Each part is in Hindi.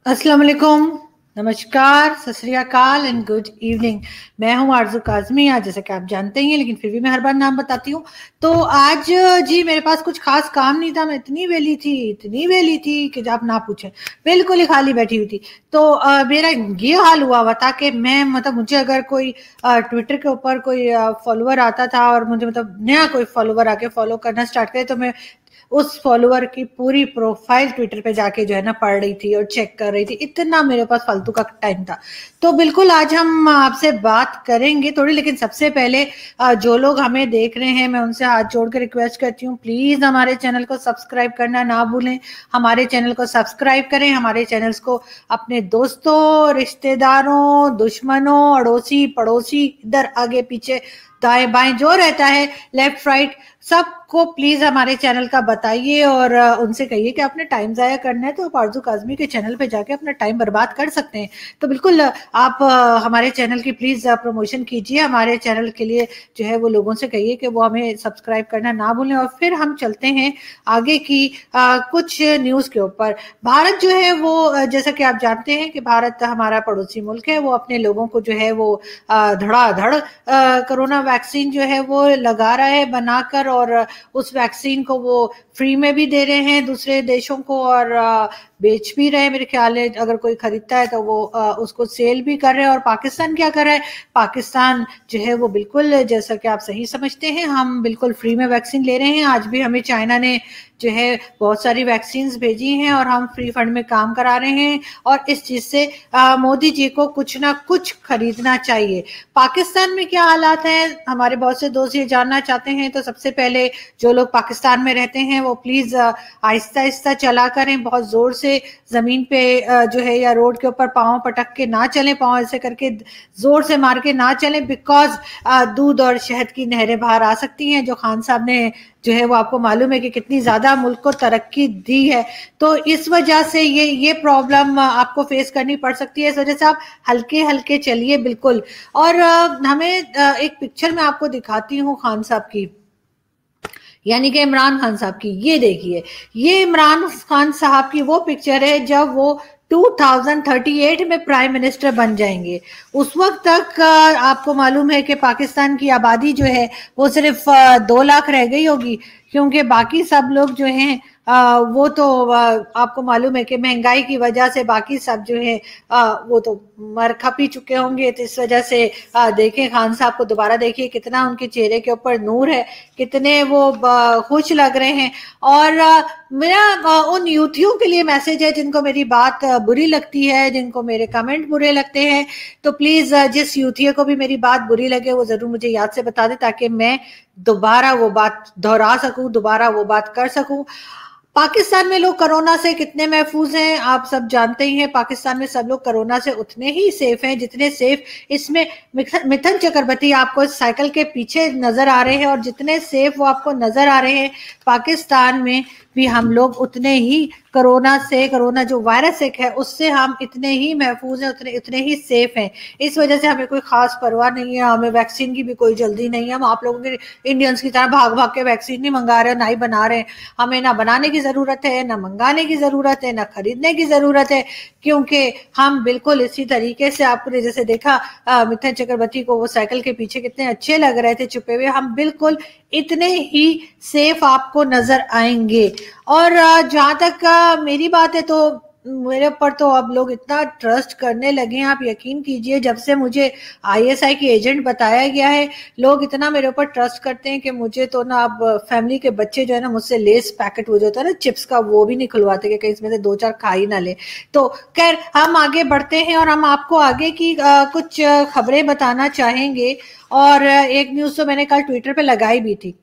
अस्सलाम वालेकुम, नमस्कार, सत श्री अकाल एंड गुड इवनिंग। मैं हूं आरज़ू काज़मी। आज जैसे कि आप जानते ही हैं, लेकिन फिर भी मैं हर बार नाम बताती हूँ। तो आज जी मेरे पास कुछ खास काम नहीं था। मैं इतनी वेली थी कि आप ना पूछें। बिल्कुल ही खाली बैठी हुई थी। तो मेरा ये हाल हुआ हुआ था कि मैं मतलब मुझे अगर कोई ट्विटर के ऊपर कोई फॉलोअर आता था और मुझे मतलब नया कोई फॉलोअर आके फॉलो करना स्टार्ट करे, तो मैं उस फॉलोअर की पूरी प्रोफाइल ट्विटर पे जाके जो है ना पढ़ रही थी और चेक कर रही थी। इतना मेरे पास फालतू का टाइम था। तो बिल्कुल आज हम आपसे बात करेंगे थोड़ी, लेकिन सबसे पहले जो लोग हमें देख रहे हैं, मैं उनसे हाथ जोड़ के रिक्वेस्ट करती हूँ, प्लीज हमारे चैनल को सब्सक्राइब करना ना भूलें। हमारे चैनल को सब्सक्राइब करें, हमारे चैनल्स को अपने दोस्तों, रिश्तेदारों, दुश्मनों, अड़ोसी पड़ोसी, इधर आगे पीछे दाएं बाएं जो रहता है, लेफ्ट राइट, सबको प्लीज हमारे चैनल का बताइए और उनसे कहिए कि आपने टाइम जाया करना है तो आप आरज़ू काज़मी के चैनल पे जाके अपना टाइम बर्बाद कर सकते हैं। तो बिल्कुल आप हमारे चैनल की प्लीज प्रमोशन कीजिए। हमारे चैनल के लिए जो है वो लोगों से कहिए कि वो हमें सब्सक्राइब करना ना भूलें। और फिर हम चलते हैं आगे की कुछ न्यूज के ऊपर। भारत जो है वो जैसा कि आप जानते हैं कि भारत हमारा पड़ोसी मुल्क है। वो अपने लोगों को जो है वो धड़ाधड़ कोरोना वैक्सीन जो है वो लगा रहा है बनाकर, और उस वैक्सीन को वो फ्री में भी दे रहे हैं दूसरे देशों को, और बेच भी रहे हैं। मेरे ख्याल है अगर कोई खरीदता है तो वो उसको सेल भी कर रहे हैं। और पाकिस्तान क्या कर रहा है? पाकिस्तान जो है वो बिल्कुल, जैसा कि आप सही समझते हैं, हम बिल्कुल फ्री में वैक्सीन ले रहे हैं। आज भी हमें चाइना ने जो है बहुत सारी वैक्सीन भेजी हैं और हम फ्री फंड में काम करा रहे हैं। और इस चीज से मोदी जी को कुछ ना कुछ खरीदना चाहिए। पाकिस्तान में क्या हालात हैं, हमारे बहुत से दोस्त ये जानना चाहते हैं। तो सबसे पहले जो लोग पाकिस्तान में रहते हैं वो प्लीज आहिस्ता आहिस्ता चला करें, बहुत जोर से जमीन पे जो है या रोड के ऊपर पांव पटक के ना चलें, पांव ऐसे करके जोर से मार के ना चलें, बिकॉज दूध और शहद की नहरें बाहर आ सकती हैं। जो खान साहब ने जो है वो आपको मालूम है कि कितनी ज्यादा मुल्क को तरक्की दी है। तो इस वजह से ये प्रॉब्लम आपको फेस करनी पड़ सकती है। इस वजह से आप हल्के हल्के चलिए बिल्कुल। और हमें एक पिक्चर में आपको दिखाती हूँ खान साहब की, यानी कि इमरान खान साहब की। ये देखिए, ये इमरान खान साहब की वो पिक्चर है जब वो 2038 में प्राइम मिनिस्टर बन जाएंगे। उस वक्त तक आपको मालूम है कि पाकिस्तान की आबादी जो है वो सिर्फ 2 लाख रह गई होगी, क्योंकि बाकी सब लोग जो हैं वो तो आपको मालूम है कि महंगाई की वजह से बाकी सब जो है वो तो मर खप ही चुके होंगे। तो इस वजह से देखें खान साहब को दोबारा देखिए, कितना उनके चेहरे के ऊपर नूर है, कितने वो खुश लग रहे हैं। और मेरा उन यूथियों के लिए मैसेज है जिनको मेरी बात बुरी लगती है, जिनको मेरे कमेंट बुरे लगते हैं, तो प्लीज जिस यूथियों को भी मेरी बात बुरी लगे वो जरूर मुझे याद से बता दे, ताकि मैं दोबारा वो बात दोहरा सकूं, दोबारा वो बात कर सकूं। पाकिस्तान में लोग कोरोना से कितने महफूज हैं आप सब जानते ही हैं। पाकिस्तान में सब लोग कोरोना से उतने ही सेफ हैं जितने सेफ इसमें मिथुन चक्रवर्ती आपको साइकिल के पीछे नजर आ रहे हैं, और जितने सेफ वो आपको नजर आ रहे हैं पाकिस्तान में भी हम लोग उतने ही कोरोना जो वायरस एक है उससे हम इतने ही महफूज हैं, उतने ही सेफ हैं। इस वजह से हमें कोई खास परवाह नहीं है, हमें वैक्सीन की भी कोई जल्दी नहीं है। हम आप लोगों के इंडियंस की तरह भाग भाग के वैक्सीन नहीं मंगा रहे, ना ही बना रहे हैं। हमें ना बनाने की जरूरत है, ना मंगाने की जरूरत है, ना खरीदने की जरूरत है, क्योंकि हम बिल्कुल इसी तरीके से, आपने जैसे देखा मिथुन चक्रवर्ती को वो साइकिल के पीछे कितने अच्छे लग रहे थे छुपे हुए, हम बिल्कुल इतने ही सेफ आपको नजर आएंगे। और जहां तक मेरी बात है तो मेरे ऊपर तो अब लोग इतना ट्रस्ट करने लगे हैं, आप यकीन कीजिए। जब से मुझे आईएसआई की एजेंट बताया गया है, लोग इतना मेरे ऊपर ट्रस्ट करते हैं कि मुझे तो ना अब फैमिली के बच्चे जो है ना मुझसे लेस पैकेट वो जो होता है ना चिप्स का, वो भी नहीं खुलवाते कि कहीं इसमें से 2-4 खा ही ना ले। तो खैर हम आगे बढ़ते हैं और हम आपको आगे की कुछ खबरें बताना चाहेंगे। और एक न्यूज तो मैंने कल ट्विटर पे लगाई भी थी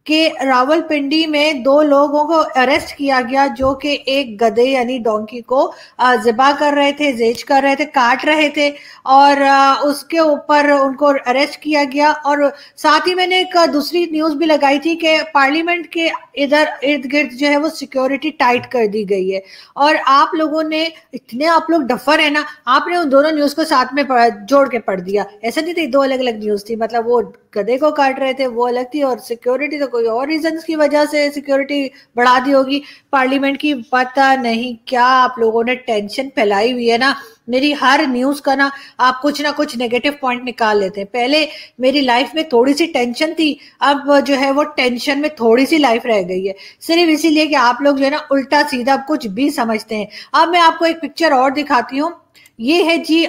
कि रावलपिंडी में 2 लोगों को अरेस्ट किया गया जो कि एक गधे यानी डोंकी को ज़िबा कर रहे थे, जेज कर रहे थे, काट रहे थे, और उसके ऊपर उनको अरेस्ट किया गया। और साथ ही मैंने एक दूसरी न्यूज भी लगाई थी कि पार्लियामेंट के इधर इर्द गिर्द जो है वो सिक्योरिटी टाइट कर दी गई है। और आप लोगों ने, इतने आप लोग डफर है ना, आपने उन दोनों न्यूज को साथ में जोड़ के पढ़ दिया। ऐसा नहीं थी 2 अलग अलग न्यूज थी, मतलब वो गधे को काट रहे थे वो अलग थी और सिक्योरिटी तो कोई और रीजंस की वजह से सिक्योरिटी बढ़ा दी होगी पार्लियामेंट की, पता नहीं क्या आप लोगों ने टेंशन फैलाई हुई है ना। मेरी हर न्यूज का ना आप कुछ ना कुछ नेगेटिव पॉइंट निकाल लेते हैं। पहले मेरी लाइफ में थोड़ी सी टेंशन थी, अब जो है वो टेंशन में थोड़ी सी लाइफ रह गई है, सिर्फ इसीलिए कि आप लोग जो है ना उल्टा सीधा कुछ भी समझते हैं। अब मैं आपको एक पिक्चर और दिखाती हूँ। ये है जी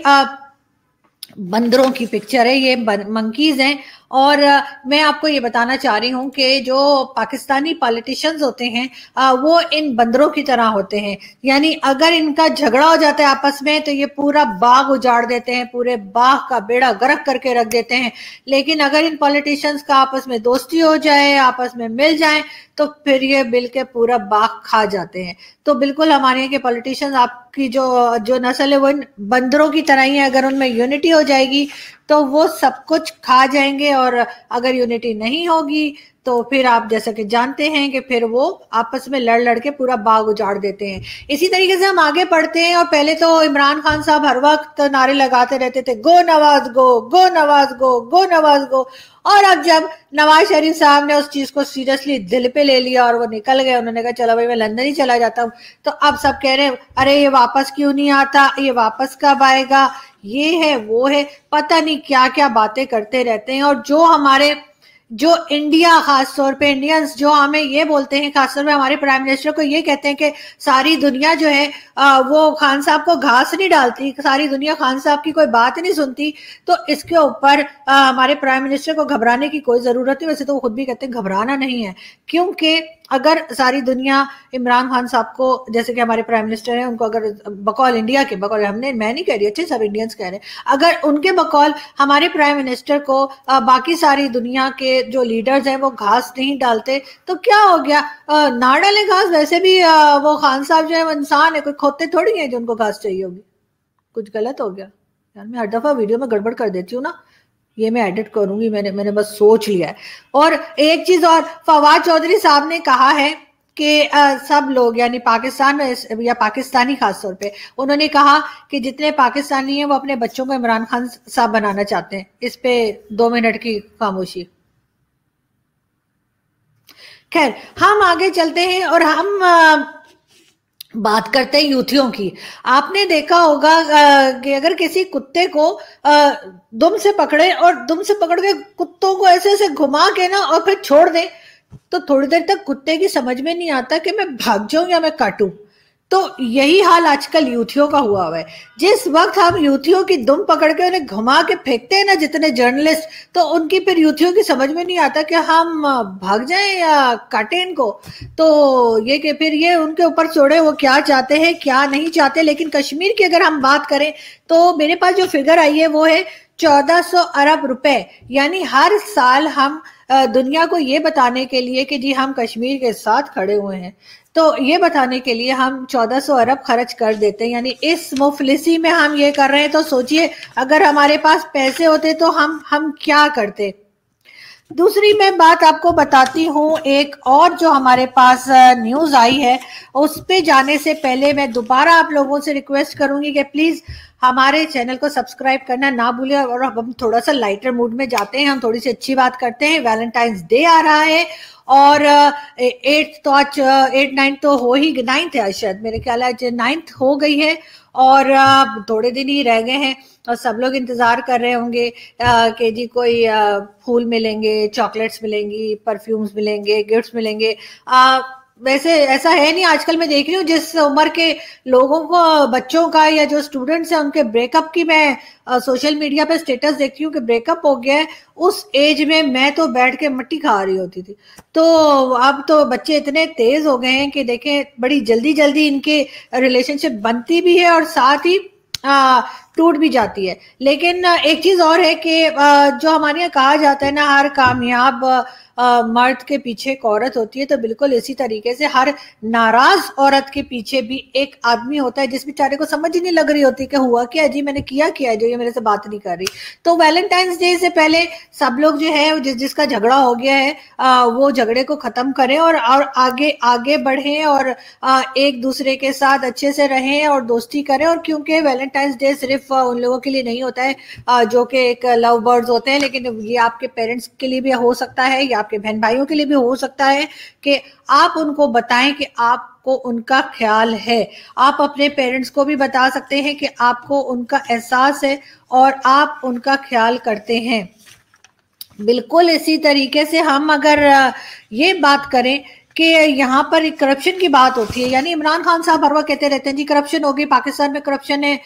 बंदरों की पिक्चर है, ये मंकीज हैं। और मैं आपको ये बताना चाह रही हूँ कि जो पाकिस्तानी पॉलिटिशियंस होते हैं वो इन बंदरों की तरह होते हैं। यानी अगर इनका झगड़ा हो जाता है आपस में तो ये पूरा बाग उजाड़ देते हैं, पूरे बाग का बेड़ा गर्क करके रख देते हैं। लेकिन अगर इन पॉलिटिशियंस का आपस में दोस्ती हो जाए, आपस में मिल जाए, तो फिर ये मिल के पूरा बाग खा जाते हैं। तो बिल्कुल हमारे यहाँ के पॉलिटिशियंस, आपकी जो नस्ल है वो इन बंदरों की तरह ही है। अगर उनमें यूनिटी हो जाएगी तो वो सब कुछ खा जाएंगे, और अगर यूनिटी नहीं होगी तो फिर आप जैसा कि जानते हैं कि फिर वो आपस में लड़ लड़ के पूरा बाग उजाड़ देते हैं। इसी तरीके से हम आगे बढ़ते हैं। और पहले तो इमरान खान साहब हर वक्त नारे लगाते रहते थे, गो नवाज गो, गो नवाज गो, गो नवाज गो। और अब जब नवाज शरीफ साहब ने उस चीज को सीरियसली दिल पे ले लिया और वो निकल गए, उन्होंने कहा चलो भाई मैं लंदन ही चला जाता हूँ, तो अब सब कह रहे हैं अरे ये वापस क्यों नहीं आता, ये वापस कब आएगा, ये है वो है, पता नहीं क्या क्या बातें करते रहते हैं। और जो इंडिया, खासतौर पे इंडियंस जो हमें ये बोलते हैं, खासतौर पे हमारे प्राइम मिनिस्टर को ये कहते हैं कि सारी दुनिया जो है वो खान साहब को घास नहीं डालती, सारी दुनिया खान साहब की कोई बात नहीं सुनती। तो इसके ऊपर हमारे प्राइम मिनिस्टर को घबराने की कोई जरूरत नहीं। वैसे तो वो खुद भी कहते हैं घबराना नहीं है, क्योंकि अगर सारी दुनिया इमरान खान साहब को, जैसे कि हमारे प्राइम मिनिस्टर हैं, उनको अगर बकौल इंडिया के, बकौल मैं नहीं कह रही, अच्छे सब इंडियंस कह रहे हैं, अगर उनके बकौल हमारे प्राइम मिनिस्टर को बाकी सारी दुनिया के जो लीडर्स हैं वो घास नहीं डालते, तो क्या हो गया, ना डाले घास। वैसे भी वो खान साहब जो है वो इंसान है, कोई खोते थोड़ी है जो उनको घास चाहिए होगी। कुछ गलत हो गया यार, मैं हर दफा वीडियो में गड़बड़ कर देती हूँ ना, ये मैं एडिट करूंगी, मैंने बस सोच लिया है। और एक चीज और, फवाद चौधरी साहब ने कहा है कि सब लोग, यानी पाकिस्तान में या पाकिस्तानी खासतौर पे, उन्होंने कहा कि जितने पाकिस्तानी हैं वो अपने बच्चों को इमरान खान साहब बनाना चाहते हैं। इस पे 2 मिनट की खामोशी। खैर, हम आगे चलते हैं और हम बात करते हैं यूथियों की। आपने देखा होगा कि अगर किसी कुत्ते को दुम से पकड़े और दुम से पकड़ के कुत्तों को ऐसे ऐसे घुमा के ना और फिर छोड़ दे, तो थोड़ी देर तक कुत्ते की समझ में नहीं आता कि मैं भाग जाऊं या मैं काटूं। तो यही हाल आजकल यूथियों का हुआ है। जिस वक्त हम यूथियों की दुम पकड़ के उन्हें घुमा के फेंकते हैं ना जितने जर्नलिस्ट, तो उनकी फिर यूथियों की समझ में नहीं आता कि हम भाग जाएं या काटें इनको। तो ये कि फिर ये उनके ऊपर छोड़े वो क्या चाहते हैं क्या नहीं चाहते। लेकिन कश्मीर की अगर हम बात करें तो मेरे पास जो फिगर आई है वो है 1400 अरब रुपए। यानी हर साल हम दुनिया को ये बताने के लिए कि जी हम कश्मीर के साथ खड़े हुए हैं, तो ये बताने के लिए हम 1400 अरब खर्च कर देते हैं। यानी इस मुफलिसी में हम ये कर रहे हैं। तो सोचिए अगर हमारे पास पैसे होते तो हम क्या करते। दूसरी मैं बात आपको बताती हूँ, एक और जो हमारे पास न्यूज आई है, उस पे जाने से पहले मैं दोबारा आप लोगों से रिक्वेस्ट करूंगी कि प्लीज हमारे चैनल को सब्सक्राइब करना ना भूलें। और हम थोड़ा सा लाइटर मूड में जाते हैं, हम थोड़ी सी अच्छी बात करते हैं। वैलेंटाइंस डे आ रहा है और 8 तो आज 8 9 तो हो ही, 9th है शायद, मेरे ख्याल है 9th हो गई है और थोड़े दिन ही रह गए हैं। और सब लोग इंतजार कर रहे होंगे कि जी कोई फूल मिलेंगे, चॉकलेट्स मिलेंगी, परफ्यूम्स मिलेंगे, गिफ्ट्स मिलेंगे। वैसे ऐसा है नहीं। आजकल मैं देख रही हूँ जिस उम्र के लोगों को, बच्चों का या जो स्टूडेंट्स हैं, उनके ब्रेकअप की मैं सोशल मीडिया पे स्टेटस देखती हूँ कि ब्रेकअप हो गया है। उस एज में मैं तो बैठ के मट्टी खा रही होती थी। तो अब तो बच्चे इतने तेज हो गए हैं कि देखें बड़ी जल्दी जल्दी इनके रिलेशनशिप बनती भी है और साथ ही टूट भी जाती है। लेकिन एक चीज और है कि जो हमारे यहाँ कहा जाता है ना, हर कामयाब मर्द के पीछे एक औरत होती है, तो बिल्कुल इसी तरीके से हर नाराज औरत के पीछे भी एक आदमी होता है जिस बेचारे को समझ ही नहीं लग रही होती कि हुआ क्या जी, मैंने किया क्या जो ये मेरे से बात नहीं कर रही। तो वैलेंटाइंस डे से पहले सब लोग जो है जिसका झगड़ा हो गया है वो झगड़े को खत्म करें और आगे आगे बढ़ें और एक दूसरे के साथ अच्छे से रहें और दोस्ती करें। और क्योंकि वैलेंटाइंस डे सिर्फ सिर्फ उन लोगों के लिए नहीं होता है जो कि एक लव बर्ड्स होते हैं, लेकिन ये आपके पेरेंट्स के लिए भी हो सकता है या आपके बहन भाइयों के लिए भी हो सकता है कि आप उनको बताएं कि आपको उनका ख्याल है। आप अपने पेरेंट्स को भी बता सकते हैं कि आपको उनका एहसास है और आप उनका ख्याल करते हैं। बिल्कुल इसी तरीके से हम अगर ये बात करें कि यहाँ पर करप्शन की बात होती है, यानी इमरान खान साहब हर वक्त कहते रहते हैं जी करप्शन होगी, पाकिस्तान में करप्शन है,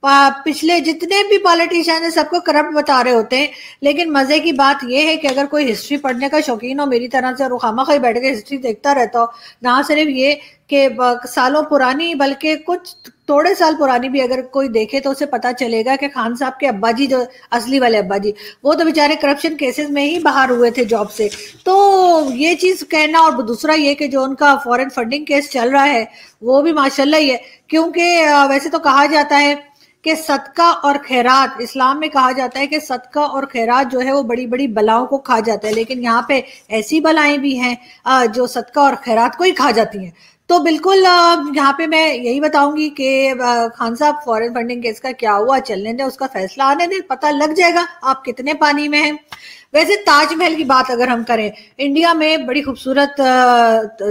पिछले जितने भी पॉलिटिशियन है सबको करप्ट बता रहे होते हैं। लेकिन मजे की बात यह है कि अगर कोई हिस्ट्री पढ़ने का शौकीन हो मेरी तरह से और खामखा बैठ के हिस्ट्री देखता रहता हो, ना सिर्फ ये कि सालों पुरानी बल्कि कुछ थोड़े साल पुरानी भी अगर कोई देखे तो उसे पता चलेगा कि खान साहब के अब्बा जी, जो असली वाले अब्बा जी, वो तो बेचारे करप्शन केसेस में ही बाहर हुए थे जॉब से। तो ये चीज कहना, और दूसरा ये कि जो उनका फॉरेन फंडिंग केस चल रहा है वो भी माशाल्लाह ही है, क्योंकि वैसे तो कहा जाता है कि सदका और खैरात, इस्लाम में कहा जाता है कि सदका और खैरात जो है वो बड़ी बड़ी बलाओं को खा जाता है, लेकिन यहाँ पे ऐसी बलाएं भी हैं जो सदका और खैरात को ही खा जाती हैं। तो बिल्कुल यहाँ पे मैं यही बताऊंगी कि खान साहब फॉरेन फंडिंग केस का क्या हुआ चलने दें, उसका फैसला आने दें, पता लग जाएगा आप कितने पानी में हैं। वैसे ताजमहल की बात अगर हम करें, इंडिया में बड़ी खूबसूरत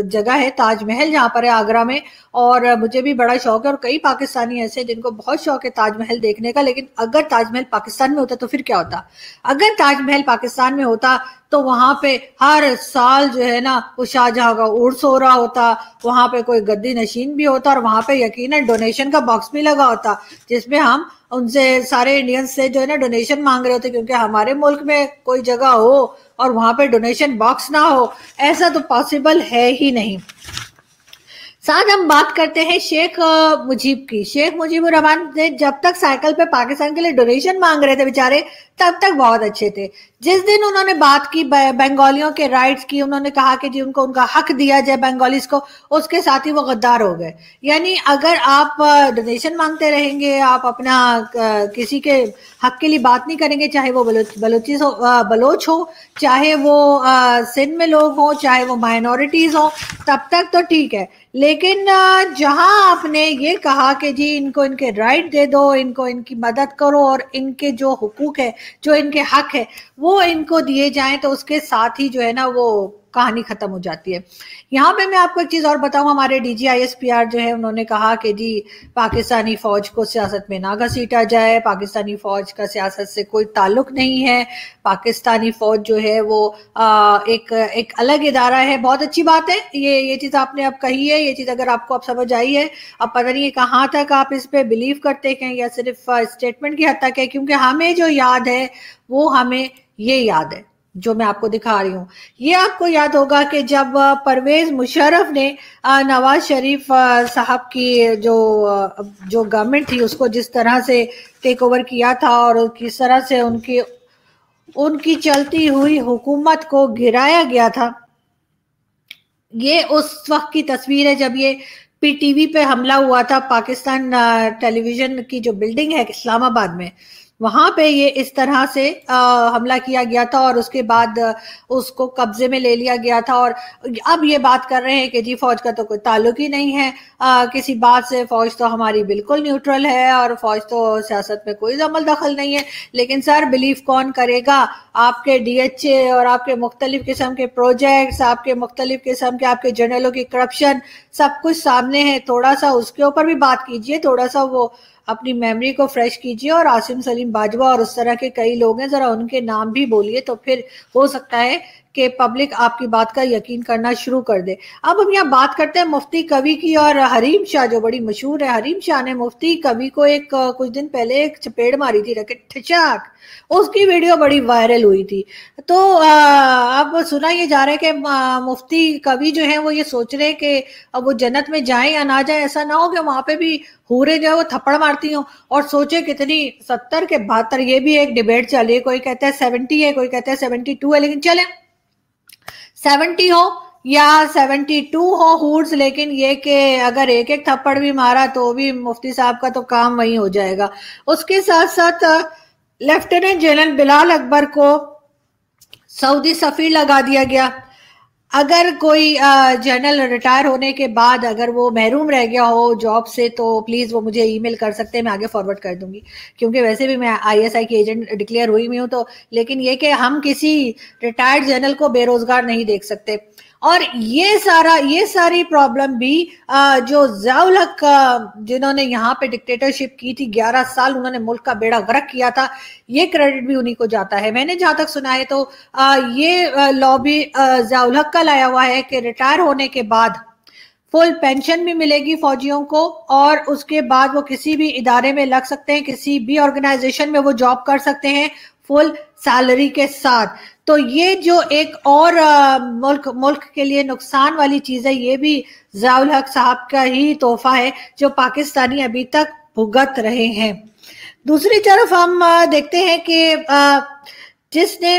जगह है ताजमहल जहाँ पर है आगरा में, और मुझे भी बड़ा शौक है और कई पाकिस्तानी ऐसे जिनको बहुत शौक है ताजमहल देखने का। लेकिन अगर ताजमहल पाकिस्तान में होता तो फिर क्या होता? अगर ताजमहल पाकिस्तान में होता तो वहां पे हर साल जो है ना वो शाहजहां का उर्स हो रहा होता, वहां पे कोई गद्दी नशीन भी होता और वहां पे यकीनन डोनेशन का बॉक्स भी लगा होता जिसमें हम उनसे सारे इंडियंस से जो है ना डोनेशन मांग रहे होते, क्योंकि हमारे मुल्क में कोई जगह हो और वहां पे डोनेशन बॉक्स ना हो, ऐसा तो पॉसिबल है ही नहीं। साथ हम बात करते हैं शेख मुजीब की। शेख मुजीबुर रहमान ने जब तक साइकिल पे पाकिस्तान के लिए डोनेशन मांग रहे थे बेचारे, तब तक बहुत अच्छे थे। जिस दिन उन्होंने बात की बंगालियों के राइट्स की, उन्होंने कहा कि जी उनको उनका हक दिया जाए बंगालीज को, उसके साथ ही वो गद्दार हो गए। यानी अगर आप डोनेशन मांगते रहेंगे, आप अपना किसी के हक के लिए बात नहीं करेंगे, चाहे वो बलोच हो, चाहे वो सिंध में लोग हो, चाहे वो माइनॉरिटीज हो, तब तक तो ठीक है। लेकिन जहां आपने ये कहा कि जी इनको इनके राइट दे दो, इनको इनकी मदद करो और इनके जो हुकूक है, जो इनके हक है वो इनको दिए जाएं, तो उसके साथ ही जो है ना वो कहानी खत्म हो जाती है। यहाँ पे मैं आपको एक चीज और बताऊं, हमारे DGISPR जो है उन्होंने कहा कि जी पाकिस्तानी फौज को सियासत में ना घसीटा जाए, पाकिस्तानी फौज का सियासत से कोई ताल्लुक नहीं है, पाकिस्तानी फौज जो है वो एक अलग इदारा है। बहुत अच्छी बात है, ये चीज आपने अब कही है, ये चीज अगर आपको अब समझ आई है, अब पता नहीं कहाँ तक आप इस पे बिलीव करते हैं या सिर्फ स्टेटमेंट की हद तक है, क्योंकि हमें जो याद है वो हमें ये याद है जो मैं आपको दिखा रही हूँ। ये आपको याद होगा कि जब परवेज मुशर्रफ ने नवाज शरीफ साहब की जो गवर्नमेंट थी उसको जिस तरह से टेक ओवर किया था और किस तरह से उनकी चलती हुई हुकूमत को गिराया गया था, ये उस वक्त की तस्वीर है जब ये PTV पे हमला हुआ था। पाकिस्तान टेलीविजन की जो बिल्डिंग है इस्लामाबाद में, वहां पे ये इस तरह से हमला किया गया था और उसके बाद उसको कब्जे में ले लिया गया था। और अब ये बात कर रहे हैं कि जी फौज का तो कोई ताल्लुक ही नहीं है किसी बात से, फौज तो हमारी बिल्कुल न्यूट्रल है और फौज तो सियासत में कोई अमल दखल नहीं है। लेकिन सर बिलीव कौन करेगा? आपके DHA और आपके मुख्तलिफ किस्म के प्रोजेक्ट्स, आपके मुख्तलिफ किस्म के आपके जर्नलों की करप्शन, सब कुछ सामने है। थोड़ा सा उसके ऊपर भी बात कीजिए, थोड़ा सा वो अपनी मेमोरी को फ्रेश कीजिए और आसिम सलीम बाजवा और उस तरह के कई लोग हैं, जरा उनके नाम भी बोलिए, तो फिर हो सकता है कि पब्लिक आपकी बात का यकीन करना शुरू कर दे। अब हम यहाँ बात करते हैं मुफ्ती कवि की और हरीम शाह जो बड़ी मशहूर है। हरीम शाह ने मुफ्ती कवि को कुछ दिन पहले एक चपेड़ मारी थी रैकेट ठिचाक, उसकी वीडियो बड़ी वायरल हुई थी। तो अब सुना ये जा रहा है कि मुफ्ती कवि जो है वो ये सोच रहे हैं कि अब वो जन्नत में जाए या ना जाए, ऐसा ना हो कि वहां पे भी हूरे जो है वो थप्पड़ मारती हूँ। और सोचे कितनी 70 के 72, ये भी एक डिबेट चल रही है, कोई कहता है 70 है, कोई कहता है 72 है, लेकिन चले 70 हो या 72 हो हूर्स, लेकिन ये कि अगर एक एक थप्पड़ भी मारा तो भी मुफ्ती साहब का तो काम वही हो जाएगा। उसके साथ साथ लेफ्टिनेंट जनरल बिलाल अकबर को सऊदी सफीर लगा दिया गया। अगर कोई जनरल रिटायर होने के बाद अगर वो महरूम रह गया हो जॉब से तो प्लीज वो मुझे ईमेल कर सकते हैं, मैं आगे फॉरवर्ड कर दूंगी, क्योंकि वैसे भी मैं आईएसआई की एजेंट डिक्लेयर हुई हुई हूँ। तो लेकिन ये कि हम किसी रिटायर्ड जनरल को बेरोजगार नहीं देख सकते। और ये सारी प्रॉब्लम भी जो ज़ियाउल हक जिन्होंने यहाँ पे डिक्टेटरशिप की थी 11 साल, उन्होंने मुल्क का बेड़ा गर्क किया था, ये क्रेडिट भी उन्हीं को जाता है। मैंने जहां तक सुना है तो ये लॉ भी ज़ियाउल हक का लाया हुआ है कि रिटायर होने के बाद फुल पेंशन भी मिलेगी फौजियों को, और उसके बाद वो किसी भी इदारे में लग सकते हैं, किसी भी ऑर्गेनाइजेशन में वो जॉब कर सकते हैं फुल सैलरी के साथ। तो ये जो एक और मुल्क के लिए नुकसान वाली चीज है, ये भी ज़ियाउल हक साहब का ही तोहफा है जो पाकिस्तानी अभी तक भुगत रहे हैं। दूसरी तरफ हम देखते हैं कि जिसने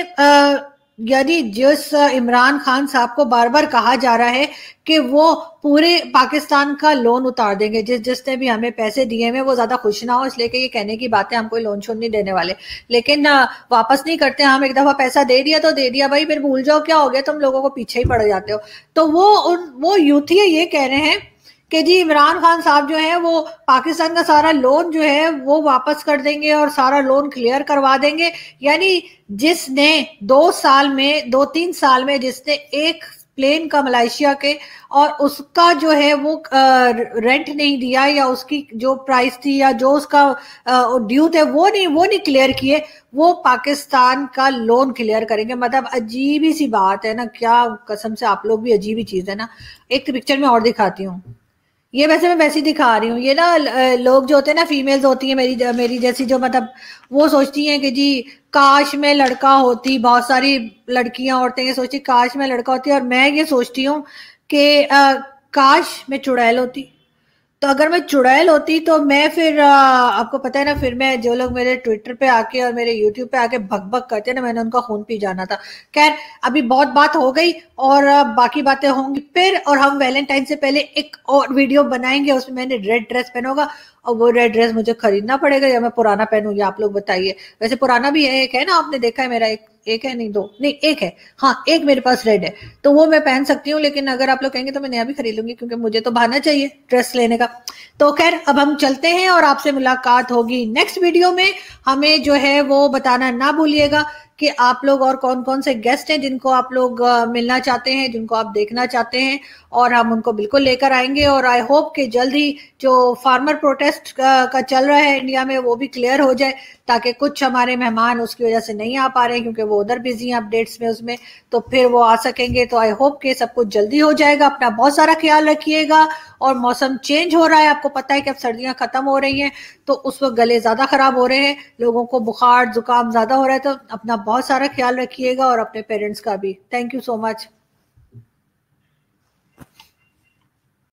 यानी जिस इमरान खान साहब को बार बार कहा जा रहा है कि वो पूरे पाकिस्तान का लोन उतार देंगे, जिसने भी हमें पैसे दिए हैं वो ज्यादा खुश ना हो इसलिए कि ये कहने की बातें, हम कोई लोन शोन नहीं देने वाले, लेकिन वापस नहीं करते। हम एक दफा पैसा दे दिया तो दे दिया भाई, फिर भूल जाओ क्या हो गया, तुम लोगों को पीछे ही पड़ जाते हो। तो वो यूथी ये कह रहे हैं कि जी इमरान खान साहब जो है वो पाकिस्तान का सारा लोन जो है वो वापस कर देंगे और सारा लोन क्लियर करवा देंगे। यानी जिसने 2-3 साल में जिसने एक प्लेन का मलेशिया के और उसका जो है वो रेंट नहीं दिया, या उसकी जो प्राइस थी या जो उसका ड्यू थे वो नहीं क्लियर किए, वो पाकिस्तान का लोन क्लियर करेंगे। मतलब अजीब ही सी बात है ना, क्या कसम से आप लोग भी अजीब ही चीज है ना। एक पिक्चर में और दिखाती हूँ, ये वैसे मैं वैसे ही दिखा रही हूँ। ये ना लोग जो होते हैं ना, फीमेल्स होती हैं मेरी जैसी, जो मतलब वो सोचती हैं कि जी काश मैं लड़का होती, बहुत सारी लड़कियां औरतें ये सोचती काश मैं लड़का होती, और मैं ये सोचती हूँ कि काश मैं चुड़ैल होती। तो अगर मैं चुड़ैल होती तो मैं फिर आपको पता है ना, फिर मैं जो लोग मेरे ट्विटर पे आके और मेरे यूट्यूब पे आके भग भग करते हैं ना, मैंने उनका खून पी जाना था। खैर अभी बहुत बात हो गई और बाकी बातें होंगी फिर, और हम वैलेंटाइन से पहले एक और वीडियो बनाएंगे, उसमें मैंने रेड ड्रेस पहना होगा, और वो रेड ड्रेस मुझे खरीदना पड़ेगा या मैं पुराना पहनूं, ये आप लोग बताइए। वैसे पुराना भी है, एक है ना, आपने देखा है मेरा, एक है, नहीं दो, नहीं एक है, हाँ एक मेरे पास रेड है, तो वो मैं पहन सकती हूँ। लेकिन अगर आप लोग कहेंगे तो मैं नया भी खरीद लूंगी, क्योंकि मुझे तो बहाना चाहिए ड्रेस लेने का। तो खैर अब हम चलते हैं और आपसे मुलाकात होगी नेक्स्ट वीडियो में। हमें जो है वो बताना ना भूलिएगा कि आप लोग और कौन कौन से गेस्ट हैं जिनको आप लोग मिलना चाहते हैं, जिनको आप देखना चाहते हैं, और हम उनको बिल्कुल लेकर आएंगे। और आई होप कि जल्द ही जो फार्मर प्रोटेस्ट का चल रहा है इंडिया में वो भी क्लियर हो जाए, ताकि कुछ हमारे मेहमान उसकी वजह से नहीं आ पा रहे हैं क्योंकि वो उधर बिजी हैं अपडेट्स में उसमें, तो फिर वो आ सकेंगे। तो आई होप कि सब कुछ जल्दी हो जाएगा। अपना बहुत सारा ख्याल रखिएगा। और मौसम चेंज हो रहा है, आपको पता है कि अब सर्दियां खत्म हो रही हैं, तो उस वक्त गले ज्यादा खराब हो रहे हैं, लोगों को बुखार जुकाम ज्यादा हो रहा है, तो अपना बहुत सारा ख्याल रखिएगा और अपने पेरेंट्स का भी। Thank you so much.